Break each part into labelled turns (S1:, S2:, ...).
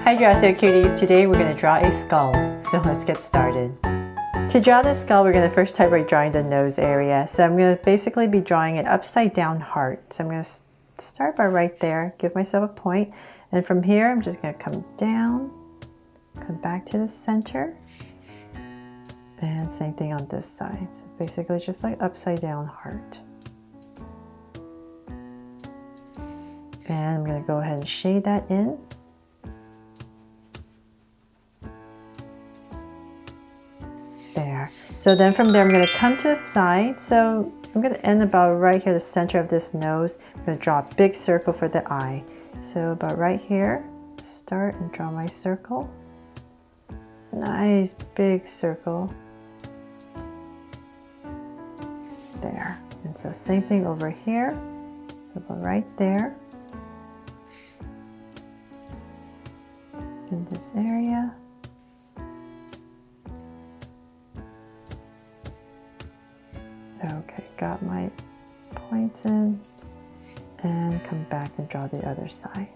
S1: Hi Draw So Cuties! Today we're going to draw a skull, so let's get started. To draw the skull, we're going to first start by drawing the nose area. So I'm going to basically be drawing an upside down heart. So I'm going to start by right there, give myself a point, and from here I'm just going to come down, come back to the center, and same thing on this side. So basically just like upside down heart. And I'm going to go ahead and shade that in. There. So then from there I'm going to come to the side. So I'm going to end about right here, the center of this nose. I'm going to draw a big circle for the eye. So about right here, start and draw my circle. Nice big circle. There. And so same thing over here. So about right there. In this area. Okay, got my points in, and come back and draw the other side.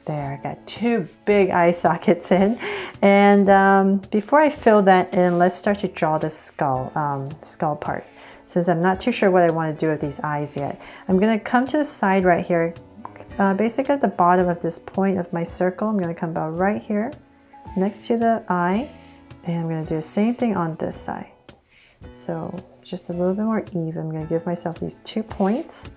S1: There, I got two big eye sockets in. And before I fill that in, let's start to draw the skull, skull part. Since I'm not too sure what I want to do with these eyes yet, I'm going to come to the side right here, basically at the bottom of this point of my circle. I'm going to come about right here, next to the eye, and I'm going to do the same thing on this side. So just a little bit more even. I'm going to give myself these 2 points.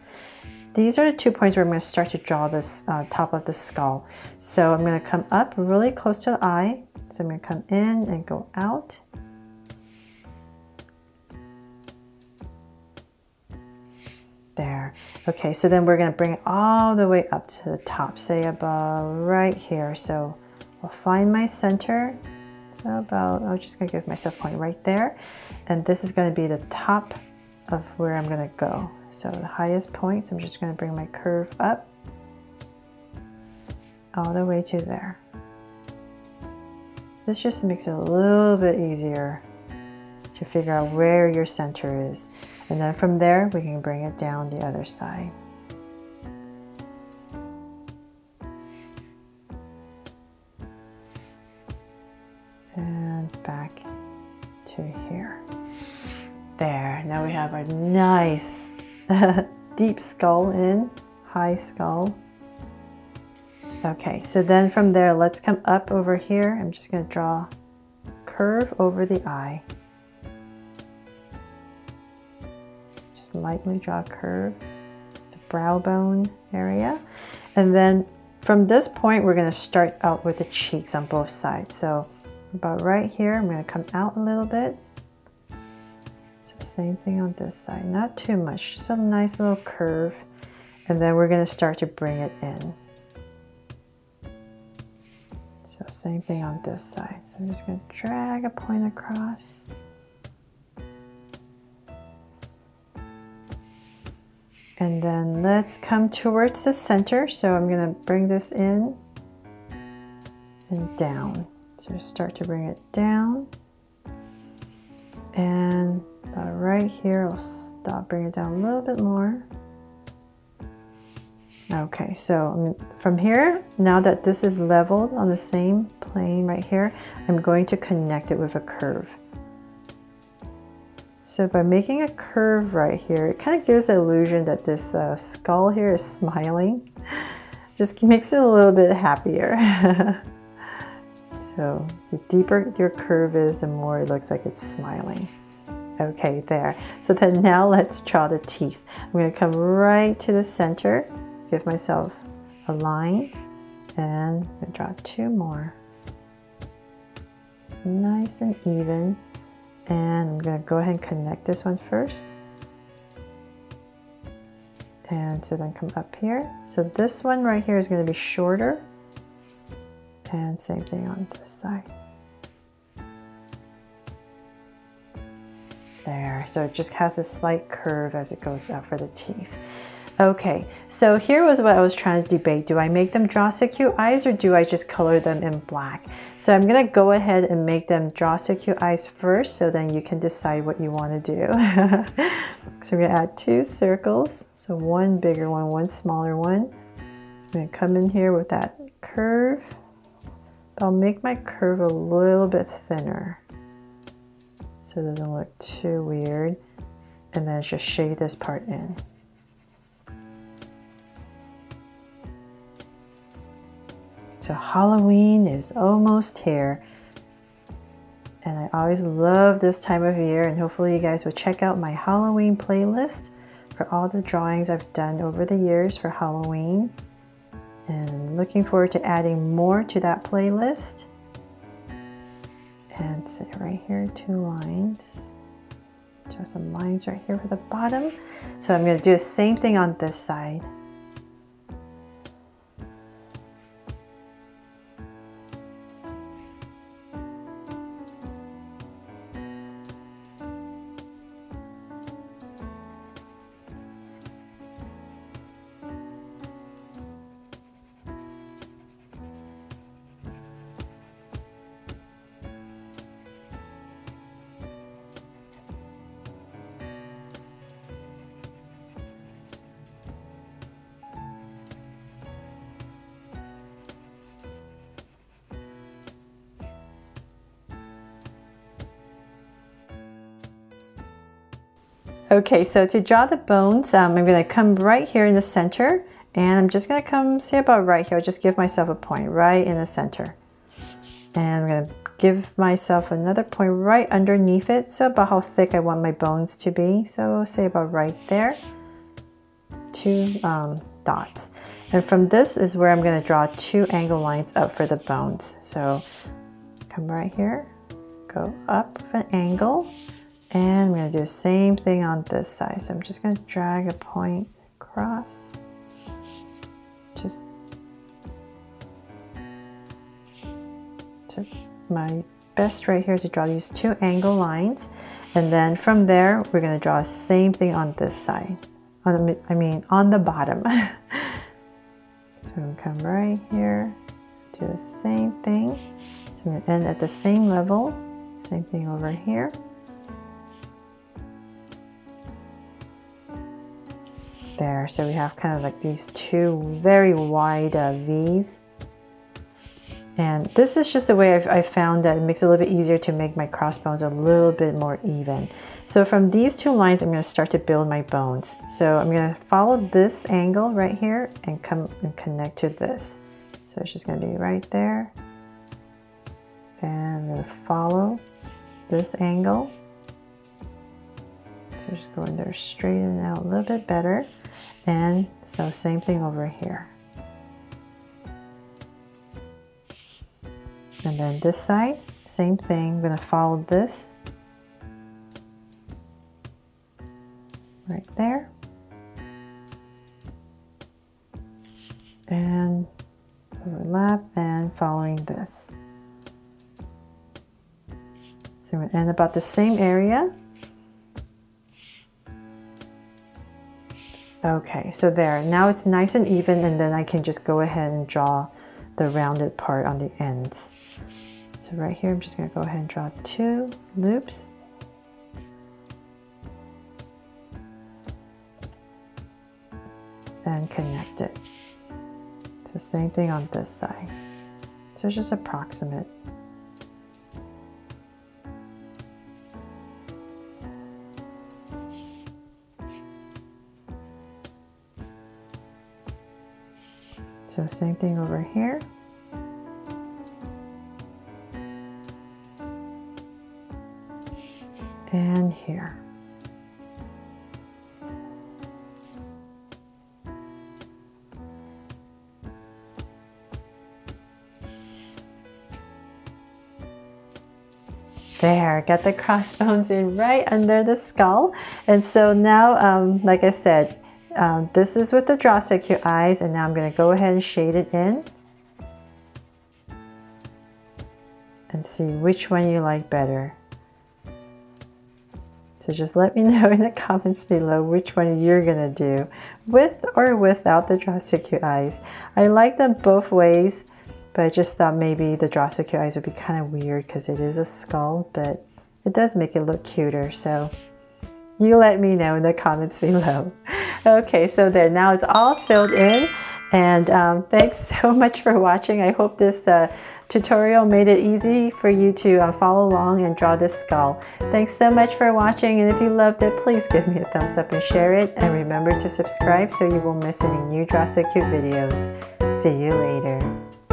S1: These are the 2 points where I'm going to start to draw this top of the skull. So I'm going to come up really close to the eye. So I'm going to come in and go out. There. Okay, so then we're going to bring it all the way up to the top, say about right here. So I'll find my center. So about, I'm just going to give myself a point right there. And this is going to be the top of where I'm going to go. So the highest point, so I'm just going to bring my curve up all the way to there. This just makes it a little bit easier to figure out where your center is. And then from there, we can bring it down the other side. And back to here. There, now we have our nice deep skull in, high skull. Okay, so then from there, let's come up over here. I'm just going to draw a curve over the eye. Just lightly draw a curve, the brow bone area. And then from this point, we're going to start out with the cheeks on both sides. So about right here, I'm going to come out a little bit. So same thing on this side, not too much, just a nice little curve. And then we're going to start to bring it in. So same thing on this side. So I'm just going to drag a point across. And then let's come towards the center. So I'm going to bring this in and down. So start to bring it down, and right here I'll stop, bring it down a little bit more. Okay, so from here, now that this is leveled on the same plane right here, I'm going to connect it with a curve. So by making a curve right here, it kind of gives the illusion that this skull here is smiling. Just makes it a little bit happier. So the deeper your curve is, the more it looks like it's smiling. Okay, there. So then now let's draw the teeth. I'm going to come right to the center, give myself a line, and I'm going to draw 2 more. It's nice and even. And I'm going to go ahead and connect this one first. And so then come up here. So this one right here is going to be shorter. And same thing on this side. There, so it just has a slight curve as it goes up for the teeth. Okay, so here was what I was trying to debate. Do I make them draw so cute eyes, or do I just color them in black? So I'm gonna go ahead and make them draw so cute eyes first, so then you can decide what you want to do. So we're gonna add 2 circles. So one bigger one, one smaller one. I'm gonna come in here with that curve. I'll make my curve a little bit thinner so it doesn't look too weird. And then just shade this part in. So Halloween is almost here. And I always love this time of year, and hopefully you guys will check out my Halloween playlist for all the drawings I've done over the years for Halloween. And looking forward to adding more to that playlist. And say right here, 2 lines. Draw some lines right here for the bottom. So I'm going to do the same thing on this side. Okay, so to draw the bones, I'm going to come right here in the center, and I'm just going to come, say about right here. I'll just give myself a point right in the center. And I'm going to give myself another point right underneath it, so about how thick I want my bones to be. So say about right there, 2 dots. And from this is where I'm going to draw 2 angle lines up for the bones. So come right here, go up an angle. And I'm going to do the same thing on this side. So I'm just going to drag a point across. Just took my best right here to draw these 2 angle lines. And then from there, we're going to draw the same thing on this side. On the bottom. So I'm going to come right here, do the same thing. So I'm going to end at the same level. Same thing over here. There, so we have kind of like these 2 very wide V's. And this is just a way I found that it makes it a little bit easier to make my crossbones a little bit more even. So from these 2 lines, I'm going to start to build my bones. So I'm going to follow this angle right here and come and connect to this. So it's just going to be right there. And I'm going to follow this angle. So just go in there, straighten it out a little bit better. And so same thing over here. And then this side, same thing. I'm going to follow this right there. And overlap and following this. So we're going to end about the same area. Okay, so there, now it's nice and even, and then I can just go ahead and draw the rounded part on the ends. So right here, I'm just going to go ahead and draw 2 loops. And connect it. So same thing on this side. So it's just approximate. So same thing over here. And here. There, got the crossbones in right under the skull. And so now, like I said, this is with the draw so cute eyes, and now I'm going to go ahead and shade it in. And see which one you like better. So just let me know in the comments below which one you're going to do, with or without the draw so cute eyes. I like them both ways, but I just thought maybe the draw so cute eyes would be kind of weird because it is a skull, but it does make it look cuter. So you let me know in the comments below. Okay, so there, now it's all filled in, And thanks so much for watching. I hope this tutorial made it easy for you to follow along and draw this skull. Thanks so much for watching, and if you loved it, please give me a thumbs up and share it. And remember to subscribe so you won't miss any new Draw So Cute videos. See you later.